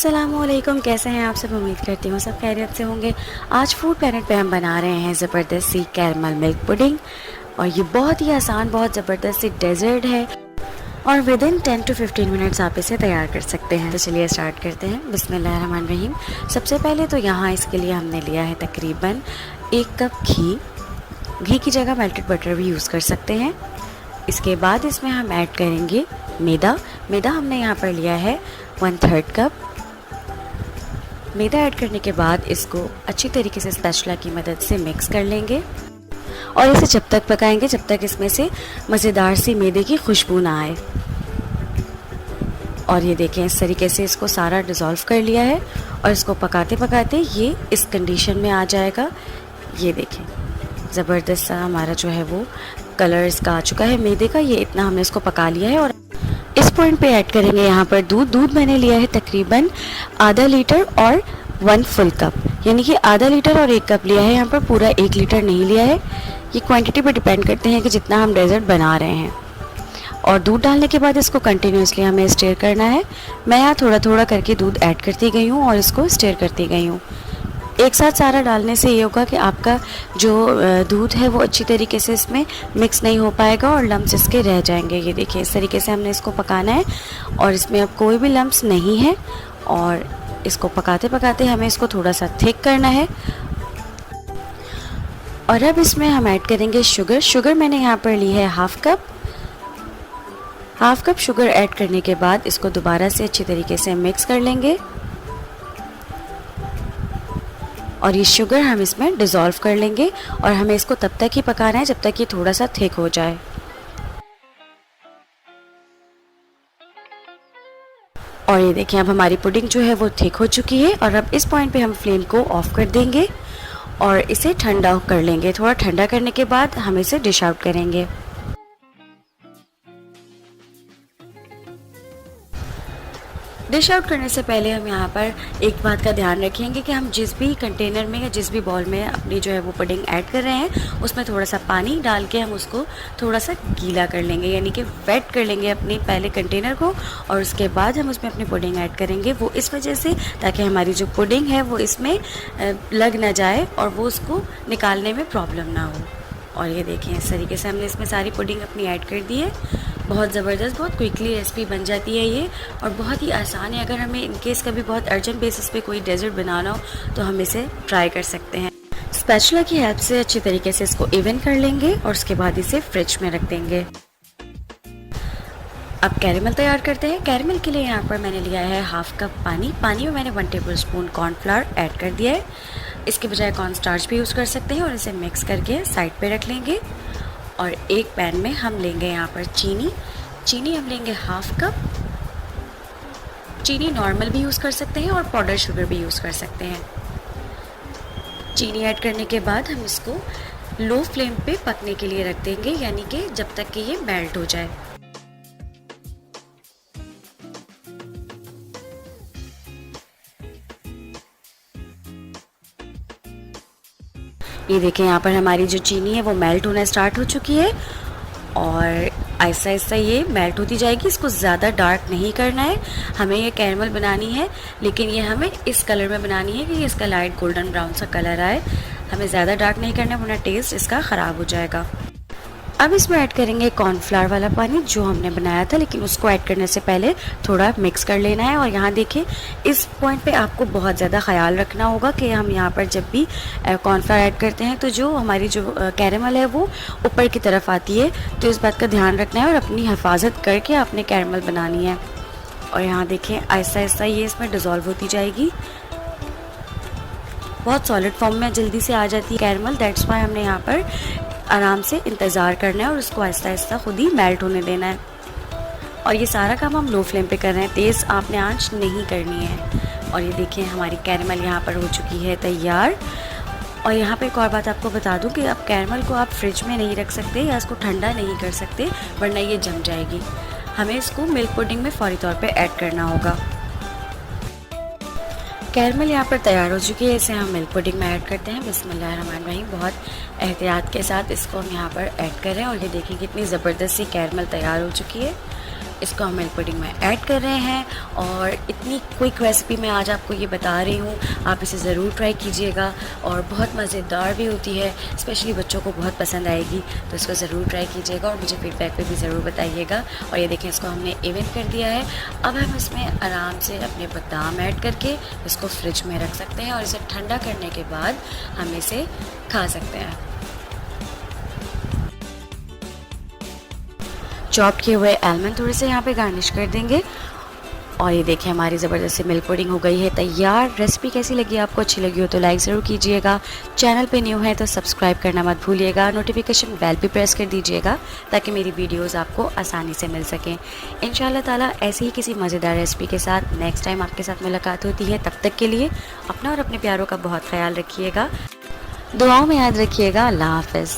अस्सलामुअलैकुम, कैसे हैं आप सब। उम्मीद करती हूँ सब खैरियत से होंगे। आज फूड प्लैनेट पे हम बना रहे हैं ज़बरदस्त सी कैरमल मिल्क पुडिंग और ये बहुत ही आसान, बहुत ज़बरदस्त सी डेजर्ट है और विद इन 10 to 15 मिनट्स आप इसे तैयार कर सकते हैं। तो चलिए स्टार्ट करते हैं। बिस्मिल्लाहिर्रहमानिर्रहीम। सबसे पहले तो यहाँ इसके लिए हमने लिया है तकरीबन 1 कप घी। घी की जगह मेल्टेड बटर भी यूज़ कर सकते हैं। इसके बाद इसमें हम ऐड करेंगे मैदा। मैदा हमने यहाँ पर लिया है 1/3 कप। मैदा ऐड करने के बाद इसको अच्छी तरीके से स्पैचुला की मदद से मिक्स कर लेंगे और इसे जब तक पकाएंगे जब तक इसमें से मज़ेदार सी मैदे की खुशबू ना आए। और ये देखें, इस तरीके से इसको सारा डिज़ोल्व कर लिया है और इसको पकाते पकाते ये इस कंडीशन में आ जाएगा। ये देखें, ज़बरदस्त सा हमारा जो है वो कलर इसका आ चुका है मैदे का। ये इतना हमने इसको पका लिया है और इस पॉइंट पे ऐड करेंगे यहाँ पर दूध मैंने लिया है तकरीबन आधा लीटर और 1 फुल कप, यानी कि आधा लीटर और 1 कप लिया है। यहाँ पर पूरा 1 लीटर नहीं लिया है। ये क्वांटिटी पे डिपेंड करते हैं कि जितना हम डेजर्ट बना रहे हैं। और दूध डालने के बाद इसको कंटिन्यूसली हमें स्टेयर करना है। मैं यहाँ थोड़ा थोड़ा करके दूध ऐड करती गई हूँ और इसको स्टेयर करती गई हूँ। एक साथ सारा डालने से ये होगा कि आपका जो दूध है वो अच्छी तरीके से इसमें मिक्स नहीं हो पाएगा और लम्स इसके रह जाएंगे। ये देखिए, इस तरीके से हमने इसको पकाना है और इसमें अब कोई भी लम्स नहीं है। और इसको पकाते पकाते हमें इसको थोड़ा सा थिक करना है। और अब इसमें हम ऐड करेंगे शुगर मैंने यहाँ पर ली है हाफ कप शुगर ऐड करने के बाद इसको दोबारा से अच्छी तरीके से मिक्स कर लेंगे और ये शुगर हम इसमें डिज़ोल्व कर लेंगे और हमें इसको तब तक ही पकाना है जब तक ये थोड़ा सा थिक हो जाए। और ये देखिए, अब हमारी पुडिंग जो है वो थिक हो चुकी है और अब इस पॉइंट पे हम फ्लेम को ऑफ कर देंगे और इसे ठंडा कर लेंगे। थोड़ा ठंडा करने के बाद हम इसे डिश आउट करेंगे। डिश आउट करने से पहले हम यहाँ पर एक बात का ध्यान रखेंगे कि हम जिस भी कंटेनर में या जिस भी बॉल में अपनी जो है वो पुडिंग ऐड कर रहे हैं उसमें थोड़ा सा पानी डाल के हम उसको थोड़ा सा गीला कर लेंगे, यानी कि वेट कर लेंगे अपने पहले कंटेनर को और उसके बाद हम उसमें अपनी पुडिंग ऐड करेंगे। वो इस वजह से ताकि हमारी जो पुडिंग है वो इसमें लग ना जाए और वो उसको निकालने में प्रॉब्लम ना हो। और ये देखें, इस तरीके से हमने इसमें सारी पुडिंग अपनी ऐड कर दी है। बहुत ज़बरदस्त, बहुत क्विकली रेसिपी बन जाती है ये और बहुत ही आसान है। अगर हमें इनकेस कभी बहुत अर्जेंट बेसिस पे कोई डेजर्ट बनाना हो तो हम इसे ट्राई कर सकते हैं। स्पैचुला की हेल्प से अच्छी तरीके से इसको इवन कर लेंगे और उसके बाद इसे फ्रिज में रख देंगे। अब कैरेमल तैयार करते हैं। कैरेमल के लिए यहाँ पर मैंने लिया है हाफ कप पानी में मैंने 1 टेबलस्पून कॉर्नफ्लावर ऐड कर दिया है। इसके बजाय कॉर्न स्टार्च भी यूज़ कर सकते हैं और इसे मिक्स करके साइड पे रख लेंगे। और एक पैन में हम लेंगे यहाँ पर चीनी हम लेंगे हाफ कप। चीनी नॉर्मल भी यूज़ कर सकते हैं और पाउडर शुगर भी यूज़ कर सकते हैं। चीनी ऐड करने के बाद हम इसको लो फ्लेम पे पकने के लिए रख देंगे, यानी कि जब तक कि ये मेल्ट हो जाए। ये देखें, यहाँ पर हमारी जो चीनी है वो मेल्ट होना स्टार्ट हो चुकी है और आहिस्ता आहिस्ता ये मेल्ट होती जाएगी। इसको ज़्यादा डार्क नहीं करना है। हमें ये कैरमल बनानी है लेकिन ये हमें इस कलर में बनानी है कि ये इसका लाइट गोल्डन ब्राउन सा कलर आए। हमें ज़्यादा डार्क नहीं करना है वरना टेस्ट इसका ख़राब हो जाएगा। अब इसमें ऐड करेंगे कॉर्नफ्लावर वाला पानी जो हमने बनाया था, लेकिन उसको ऐड करने से पहले थोड़ा मिक्स कर लेना है। और यहाँ देखिए, इस पॉइंट पे आपको बहुत ज़्यादा ख्याल रखना होगा कि हम यहाँ पर जब भी कॉर्नफ्लावर ऐड करते हैं तो जो हमारी जो कैरेमल है वो ऊपर की तरफ आती है, तो इस बात का ध्यान रखना है और अपनी हिफाजत करके आपने कैरेमल बनानी है। और यहाँ देखें, आहिस्ता आहिस्ता ये इसमें डिज़ोल्व होती जाएगी। बहुत सॉलिड फॉर्म में जल्दी से आ जाती है कैरेमल, दैट्स वाई हमने यहाँ पर आराम से इंतज़ार करना है और उसको आहिस्ता आहिस्ता खुद ही मेल्ट होने देना है। और ये सारा काम हम लो फ्लेम पे कर रहे हैं, तेज़ आपने आंच नहीं करनी है। और ये देखिए, हमारी कैरेमल यहाँ पर हो चुकी है तैयार। और यहाँ पे एक और बात आपको बता दूँ कि आप कैरेमल को आप फ्रिज में नहीं रख सकते या इसको ठंडा नहीं कर सकते वरना ये जम जाएगी। हमें इसको मिल्क पुडिंग में फ़ौरी तौर पर ऐड करना होगा। कैरमल यहाँ पर तैयार हो चुकी है, इसे हम मिल्क पुडिंग में ऐड करते हैं। बिस्मिल्लाहिर्रहमानिर्रहीम। बहुत एहतियात के साथ इसको हम यहाँ पर ऐड करें और ये देखिए कितनी ज़बरदस्त सी कैरमल तैयार हो चुकी है। इसको हम मिल्क पुडिंग में ऐड कर रहे हैं। और इतनी क्विक रेसिपी मैं आज आपको ये बता रही हूँ, आप इसे ज़रूर ट्राई कीजिएगा और बहुत मज़ेदार भी होती है, स्पेशली बच्चों को बहुत पसंद आएगी। तो इसको ज़रूर ट्राई कीजिएगा और मुझे फीडबैक पे भी ज़रूर बताइएगा। और ये देखें, इसको हमने इवन कर दिया है। अब हम इसमें आराम से अपने बादाम ऐड करके इसको फ्रिज में रख सकते हैं और इसे ठंडा करने के बाद हम इसे खा सकते हैं। चॉप किए हुए आलमंड थोड़े से यहाँ पे गार्निश कर देंगे। और ये देखिए, हमारी ज़बरदस्त सी मिल्क पुडिंग हो गई है तैयार। रेसिपी कैसी लगी, आपको अच्छी लगी हो तो लाइक ज़रूर कीजिएगा। चैनल पे न्यू है तो सब्सक्राइब करना मत भूलिएगा। नोटिफिकेशन बेल भी प्रेस कर दीजिएगा ताकि मेरी वीडियोस आपको आसानी से मिल सकें। इंशाल्लाह ताला ऐसे ही किसी मज़ेदार रेसिपी के साथ नेक्स्ट टाइम आपके साथ मुलाकात होती है। तब तक के लिए अपना और अपने प्यारों का बहुत ख्याल रखिएगा। दुआओं में याद रखिएगा। अल्लाह हाफ़िज़।